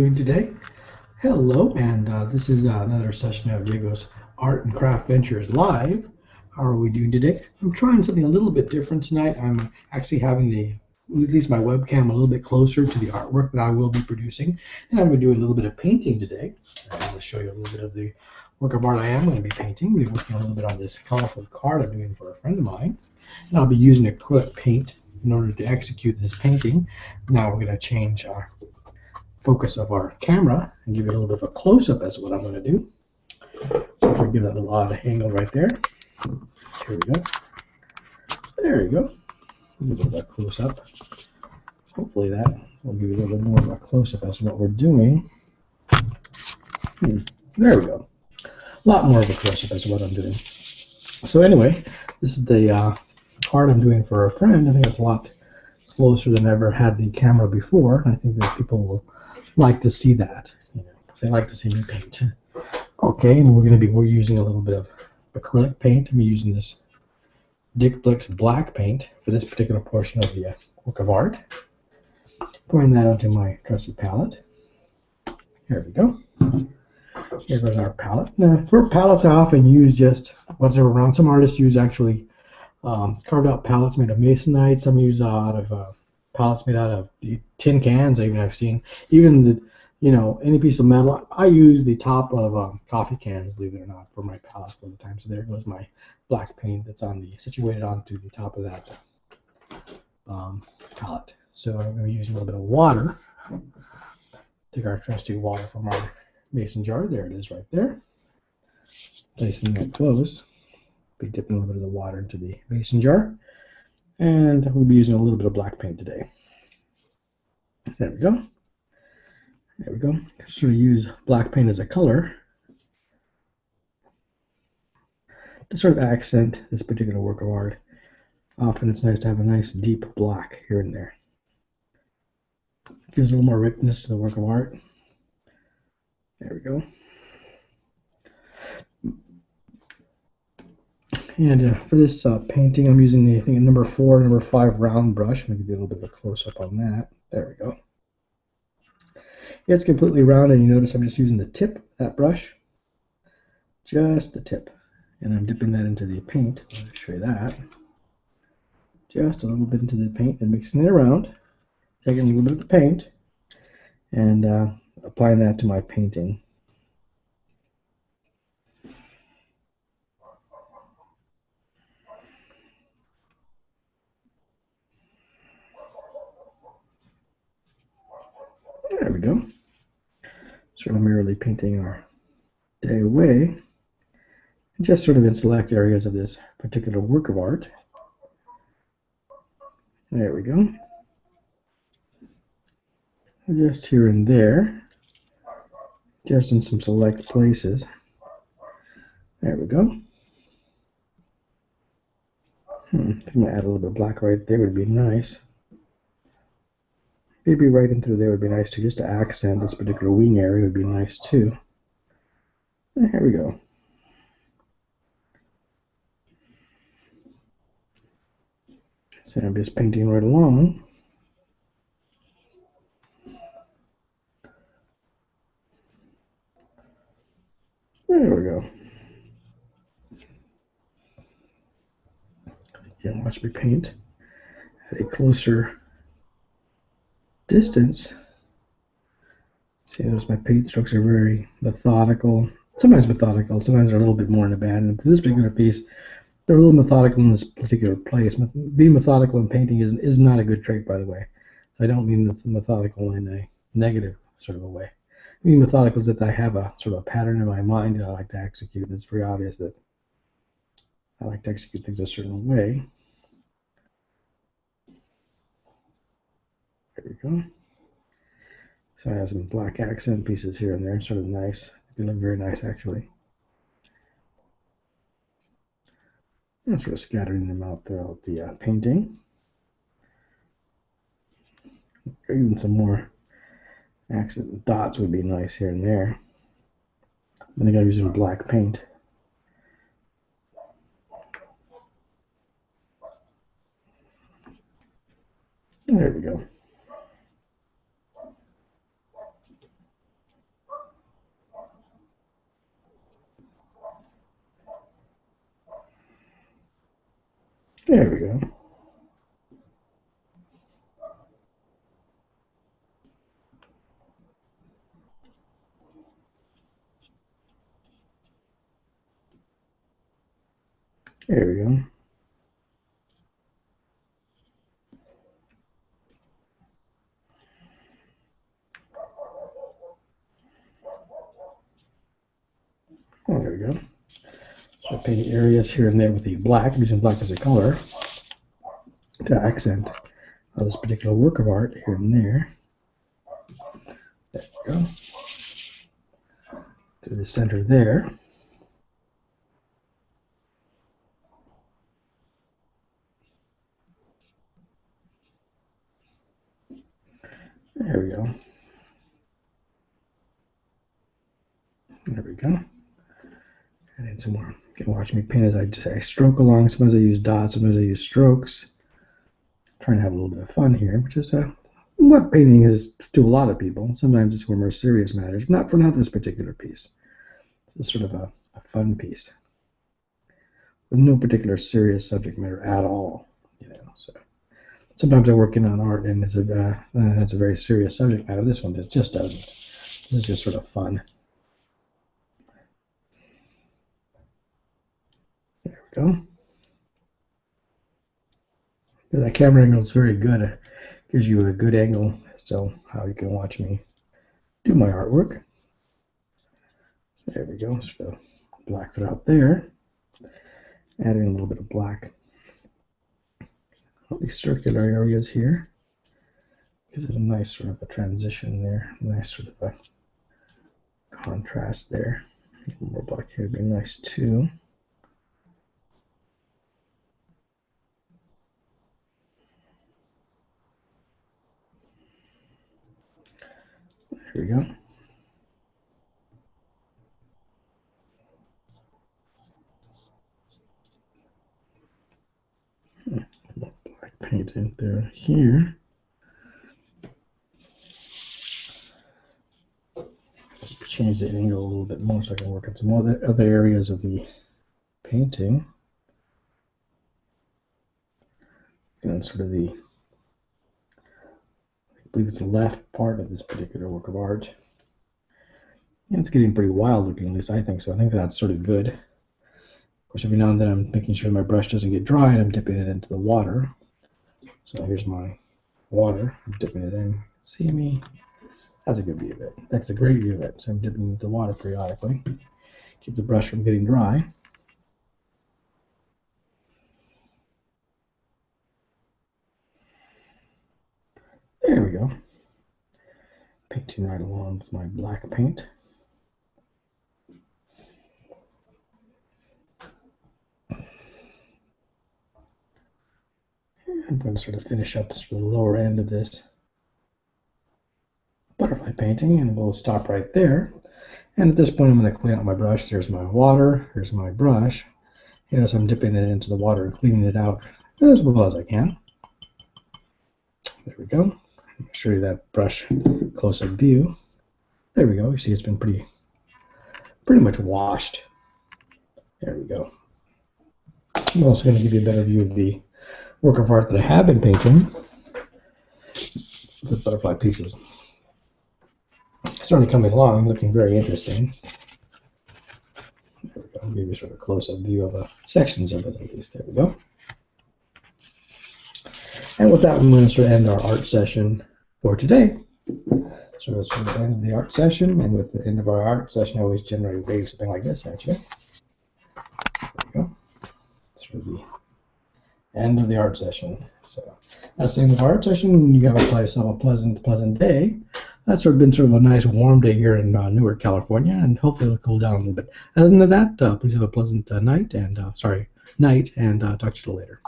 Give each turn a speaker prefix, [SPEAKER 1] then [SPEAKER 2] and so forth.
[SPEAKER 1] Doing today? Hello, and this is another session of Diego's Art and Craft Ventures Live. How are we doing today? I'm trying something a little bit different tonight. I'm actually having at least my webcam a little bit closer to the artwork that I will be producing, and I'm going to do a little bit of painting today. I'm going to show you a little bit of the work of art I am going to be painting. We're working a little bit on this colorful card I'm doing for a friend of mine, and I'll be using acrylic paint in order to execute this painting. Now we're going to change our focus of our camera and give it a little bit of a close-up. That's what I'm going to do. So if we give that a little odd angle right there. Here we go. There you go. A little bit of a close-up. Hopefully that will give you a little bit more of a close-up as to what we're doing. There we go. A lot more of a close-up as to what I'm doing. So anyway, this is the card I'm doing for a friend. I think it's a lot closer than I ever had the camera before. I think that people will like to see that. They like to see me paint. Okay, and we're using a little bit of acrylic paint. I'm using this Dick Blick's black paint for this particular portion of the work of art. Pouring that onto my trusty palette. Here we go. Here goes our palette. Now, for palettes, I often use just what's around. Some artists use actually carved out palettes made of masonite. Some use palettes made out of tin cans. I've seen even any piece of metal. I use the top of coffee cans, believe it or not, for my palettes all the time. So there goes my black paint that's situated onto the top of that palette. So I'm going to use a little bit of water. Take our trusty water from our mason jar. There it is, right there. Placing that close. Be dipping a little bit of the water into the mason jar, and we'll be using a little bit of black paint today. There we go. There we go. Sort of use black paint as a color to sort of accent this particular work of art. Often it's nice to have a nice deep black here and there. Gives a little more richness to the work of art. There we go. And for this painting, I'm using the, I think, number 4, number 5 round brush. I'm going to give you a little bit of a close-up on that. There we go. It's completely round, and you notice I'm just using the tip of that brush. Just the tip. And I'm dipping that into the paint. I'll show you that. Just a little bit into the paint and mixing it around. Taking a little bit of the paint and applying that to my painting. There we go. Sort of merely painting our day away, just sort of in select areas of this particular work of art. There we go. Just here and there, just in some select places. There we go. I think I'm going to add a little bit of black right there would be nice. Maybe right in through there would be nice too, just to accent this particular wing area would be nice too. There we go. So I'm just painting right along. There we go. You can watch me paint at a closer distance. See, notice my paint strokes are very methodical. Sometimes methodical, sometimes they're a little bit more in abandon. For this particular piece, they're a little methodical in this particular place. Being methodical in painting is not a good trait, by the way. So I don't mean methodical in a negative sort of a way. I mean methodical is that I have a sort of a pattern in my mind that I like to execute, and it's very obvious that I like to execute things a certain way. There we go. So I have some black accent pieces here and there, sort of nice. They look very nice, actually. I'm sort of scattering them out throughout the painting. Or even some more accent dots would be nice here and there. And again, I'm using black paint. There we go. There we go. There we go. There we go. So I paint areas here and there with the black, using black as a color to accent this particular work of art here and there. There we go. To the center there. There we go. There we go. And then some more. You can watch me paint as I stroke along. Sometimes I use dots, sometimes I use strokes. Trying to have a little bit of fun here, which is what painting is to a lot of people. Sometimes it's for more serious matters, but not this particular piece. It's sort of a fun piece with no particular serious subject matter at all. So sometimes I work in on art and it's a very serious subject matter. This one just doesn't. This is just sort of fun. There we go. That camera angle is very good. It gives you a good angle as to how you can watch me do my artwork. There we go. So black throughout there. Adding a little bit of black on these circular areas here. Gives it a nice sort of a transition there. Nice sort of a contrast there. A little more black here would be nice too. There we go. More black paint in there here. Just change the angle a little bit more so I can work on some other areas of the painting. And sort of I believe it's the left part of this particular work of art. And it's getting pretty wild looking, at least I think so. I think that's sort of good. Of course, every now and then I'm making sure my brush doesn't get dry and I'm dipping it into the water. So here's my water. I'm dipping it in. See me? That's a good view of it. That's a great view of it. So I'm dipping into the water periodically. Keep the brush from getting dry. There we go. Painting right along with my black paint. I'm going to sort of finish up the lower end of this butterfly painting, and we'll stop right there. And at this point, I'm going to clean out my brush. There's my water. Here's my brush. So I'm dipping it into the water and cleaning it out as well as I can. There we go. I'll show you that brush close-up view. There we go. You see it's been pretty much washed. There we go. I'm also going to give you a better view of the work of art that I have been painting with butterfly pieces. It's certainly coming along, looking very interesting. There we go. I'll give you sort of a close-up view of sections of it at least. There we go. And with that, I'm going to sort of end our art session for today. So it's sort of the end of the art session, and with the end of our art session, I always generally wave something like this at you. There we go. Sort of the end of the art session. So that's the end of our art session. You have yourself a pleasant day. That's been sort of a nice warm day here in Newark, California, and hopefully it'll cool down a little bit. Other than that, please have a pleasant night, and talk to you later.